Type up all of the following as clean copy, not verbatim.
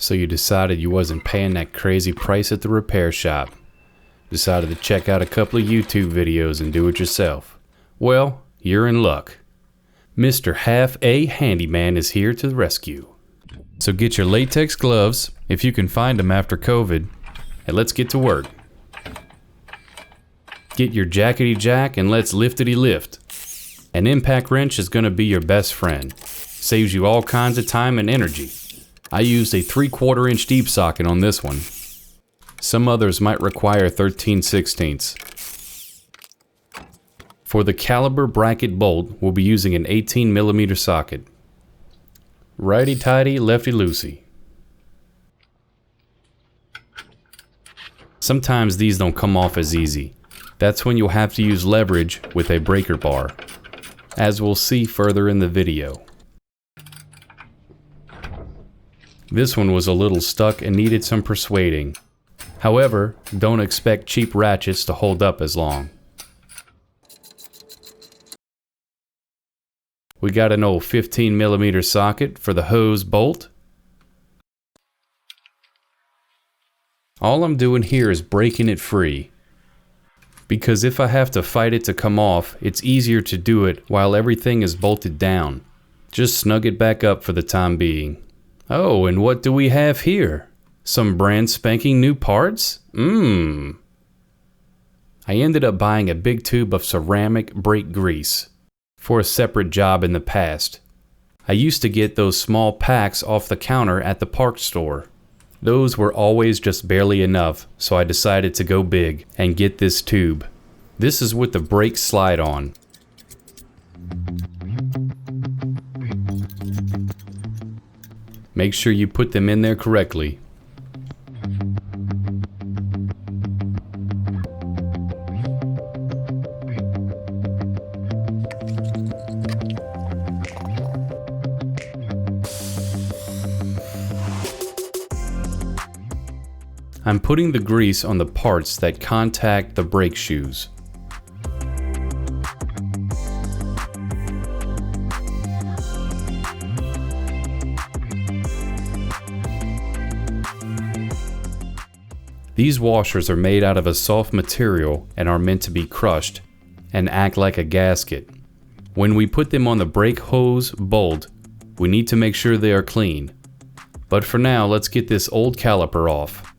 So you decided you wasn't paying that crazy price at the repair shop. Decided to check out a couple of YouTube videos and do it yourself. Well, you're in luck. Mr. Half-A Handyman is here to the rescue. So get your latex gloves, if you can find them after COVID, and let's get to work. Get your jackety jack and let's liftity lift. An impact wrench is going to be your best friend. Saves you all kinds of time and energy. I used a 3/4 inch deep socket on this one. Some others might require 13/16. For the caliper bracket bolt, we'll be using an 18mm socket. Righty-tighty, lefty-loosey. Sometimes these don't come off as easy. That's when you'll have to use leverage with a breaker bar, as we'll see further in the video. This one was a little stuck and needed some persuading. However, don't expect cheap ratchets to hold up as long. We got an old 15mm socket for the hose bolt. All I'm doing here is breaking it free, because if I have to fight it to come off, it's easier to do it while everything is bolted down. Just snug it back up for the time being. Oh, and what do we have here? Some brand spanking new parts? I ended up buying a big tube of ceramic brake grease for a separate job in the past. I used to get those small packs off the counter at the park store. Those were always just barely enough, so I decided to go big and get this tube. This is with the brakes slide on. Make sure you put them in there correctly. I'm putting the grease on the parts that contact the brake shoes. These washers are made out of a soft material and are meant to be crushed and act like a gasket. When we put them on the brake hose bolt, we need to make sure they are clean. But for now, let's get this old caliper off.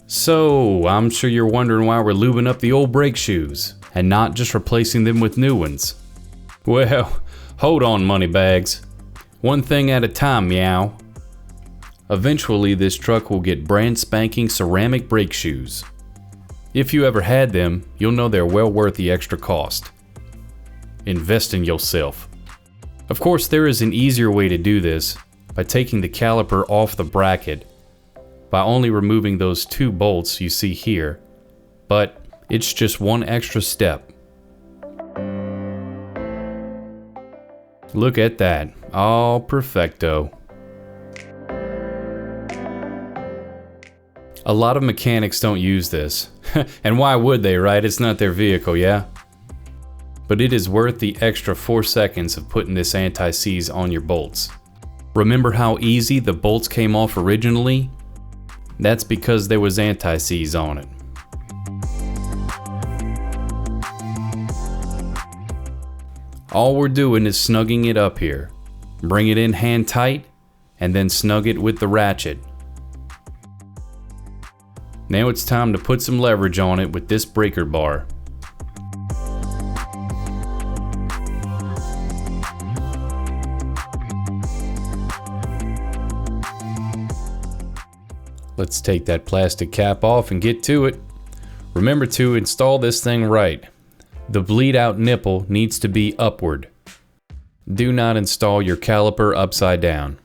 So, I'm sure you're wondering why we're lubing up the old brake shoes and not just replacing them with new ones. Well, hold on, moneybags. One thing at a time, meow. Eventually, this truck will get brand spanking ceramic brake shoes. If you ever had them, you'll know they're well worth the extra cost. Invest in yourself. Of course, there is an easier way to do this by taking the caliper off the bracket by only removing those 2 bolts you see here, but it's just one extra step. Look at that, all perfecto. A lot of mechanics don't use this, and why would they, right? It's not their vehicle, yeah? But it is worth the extra 4 seconds of putting this anti-seize on your bolts. Remember how easy the bolts came off originally? That's because there was anti-seize on it. All we're doing is snugging it up here. Bring it in hand tight, and then snug it with the ratchet. Now it's time to put some leverage on it with this breaker bar. Let's take that plastic cap off and get to it. Remember to install this thing right. The bleed out nipple needs to be upward. Do not install your caliper upside down.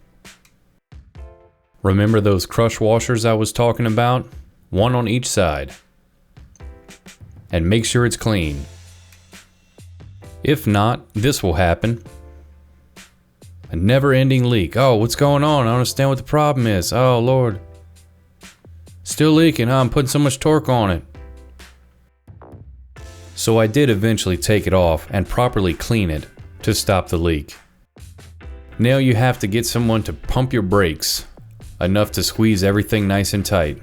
Remember those crush washers I was talking about? One on each side. And make sure it's clean. If not, this will happen. A never-ending leak. Oh, what's going on? I don't understand what the problem is. Oh, Lord. Still leaking. Oh, I'm putting so much torque on it. So I did eventually take it off and properly clean it to stop the leak. Now you have to get someone to pump your brakes, enough to squeeze everything nice and tight.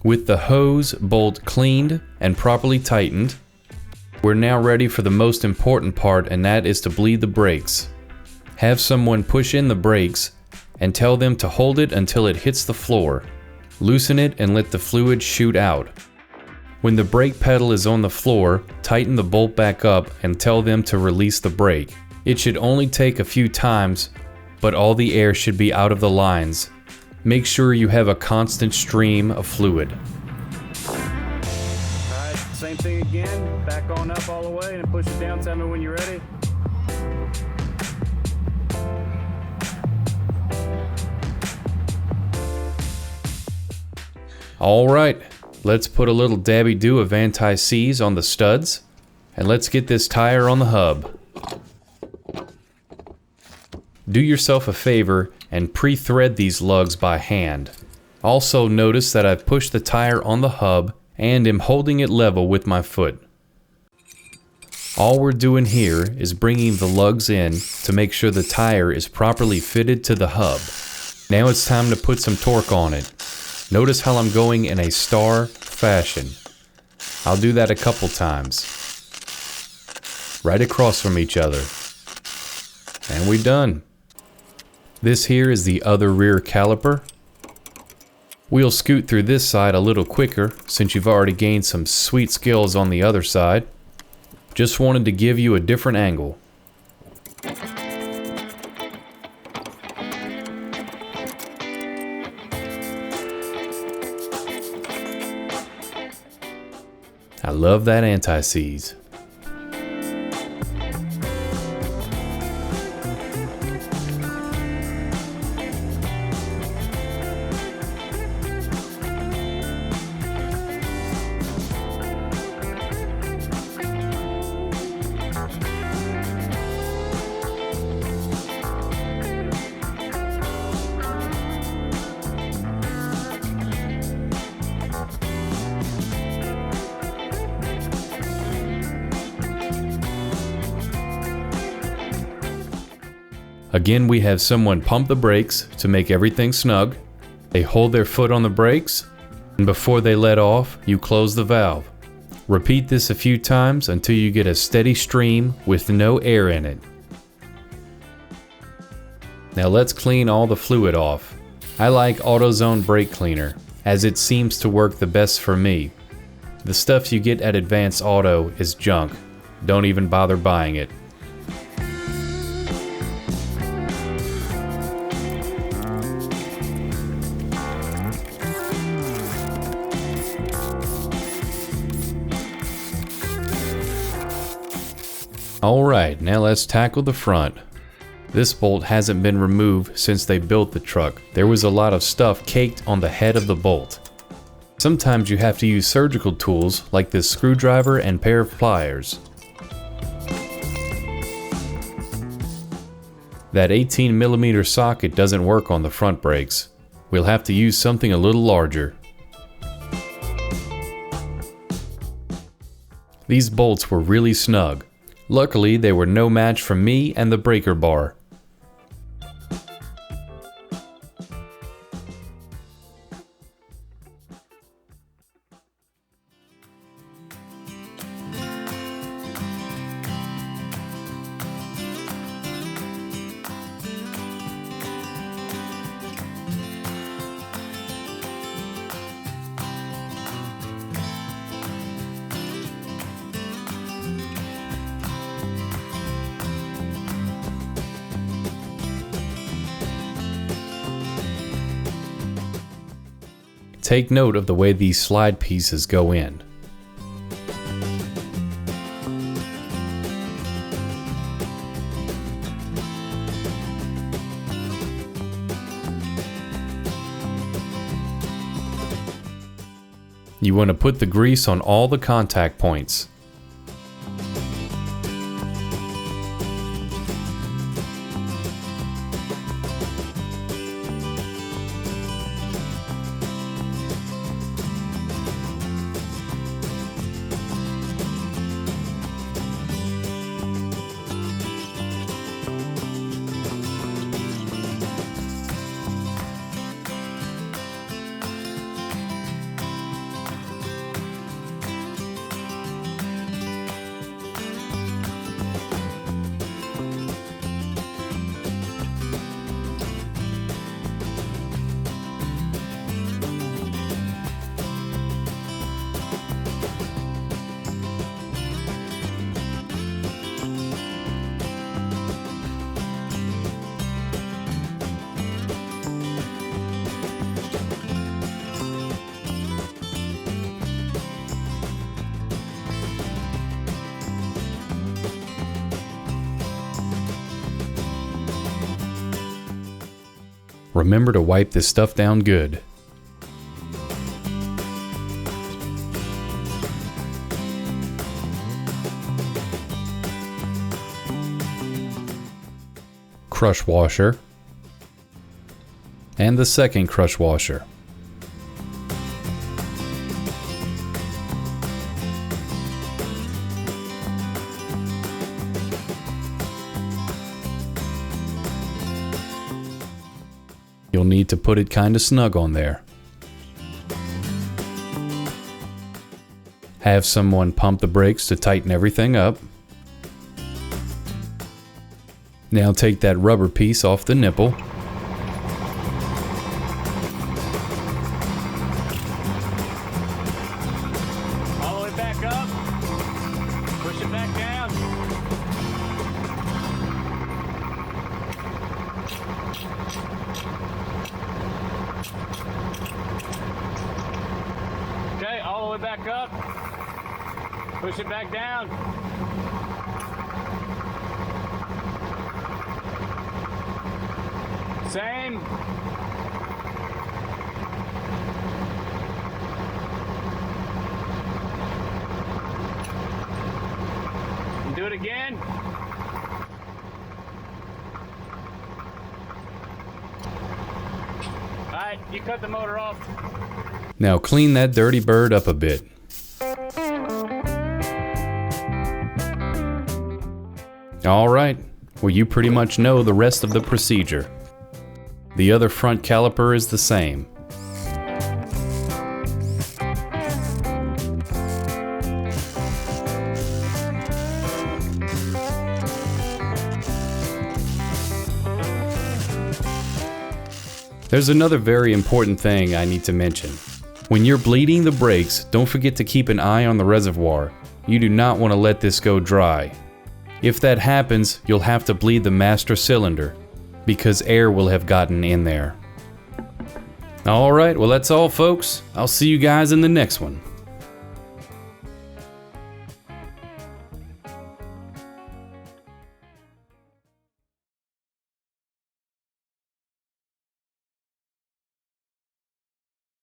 With the hose bolt cleaned and properly tightened, we're now ready for the most important part, and that is to bleed the brakes. Have someone push in the brakes and tell them to hold it until it hits the floor. Loosen it and let the fluid shoot out. When the brake pedal is on the floor, tighten the bolt back up and tell them to release the brake. It should only take a few times, but all the air should be out of the lines. Make sure you have a constant stream of fluid. Alright, same thing again. Back on up all the way and push it down. Tell me when you're ready. Alright, let's put a little dabby-do of anti-seize on the studs, and let's get this tire on the hub. Do yourself a favor and pre-thread these lugs by hand. Also notice that I've pushed the tire on the hub and am holding it level with my foot. All we're doing here is bringing the lugs in to make sure the tire is properly fitted to the hub. Now it's time to put some torque on it. Notice how I'm going in a star fashion. I'll do that a couple times. Right across from each other. And we're done. This here is the other rear caliper. We'll scoot through this side a little quicker since you've already gained some sweet skills on the other side. Just wanted to give you a different angle. I love that anti-seize. Again, we have someone pump the brakes to make everything snug. They hold their foot on the brakes, and before they let off, you close the valve. Repeat this a few times until you get a steady stream with no air in it. Now let's clean all the fluid off. I like AutoZone brake cleaner, as it seems to work the best for me. The stuff you get at Advanced Auto is junk. Don't even bother buying it. Alright, now let's tackle the front. This bolt hasn't been removed since they built the truck. There was a lot of stuff caked on the head of the bolt. Sometimes you have to use surgical tools like this screwdriver and pair of pliers. That 18mm socket doesn't work on the front brakes. We'll have to use something a little larger. These bolts were really snug. Luckily, they were no match for me and the breaker bar. Take note of the way these slide pieces go in. You want to put the grease on all the contact points. Remember to wipe this stuff down good. Crush washer. And the second crush washer. You'll need to put it kinda snug on there. Have someone pump the brakes to tighten everything up. Now take that rubber piece off the nipple. All the way back up. Push it back down. Okay, all the way back up. Push it back down. Same. And do it again. Alright, you cut the motor off. Now clean that dirty bird up a bit. Alright, well you pretty much know the rest of the procedure. The other front caliper is the same. There's another very important thing I need to mention. When you're bleeding the brakes, don't forget to keep an eye on the reservoir. You do not want to let this go dry. If that happens, you'll have to bleed the master cylinder, because air will have gotten in there. Alright, well that's all folks. I'll see you guys in the next one.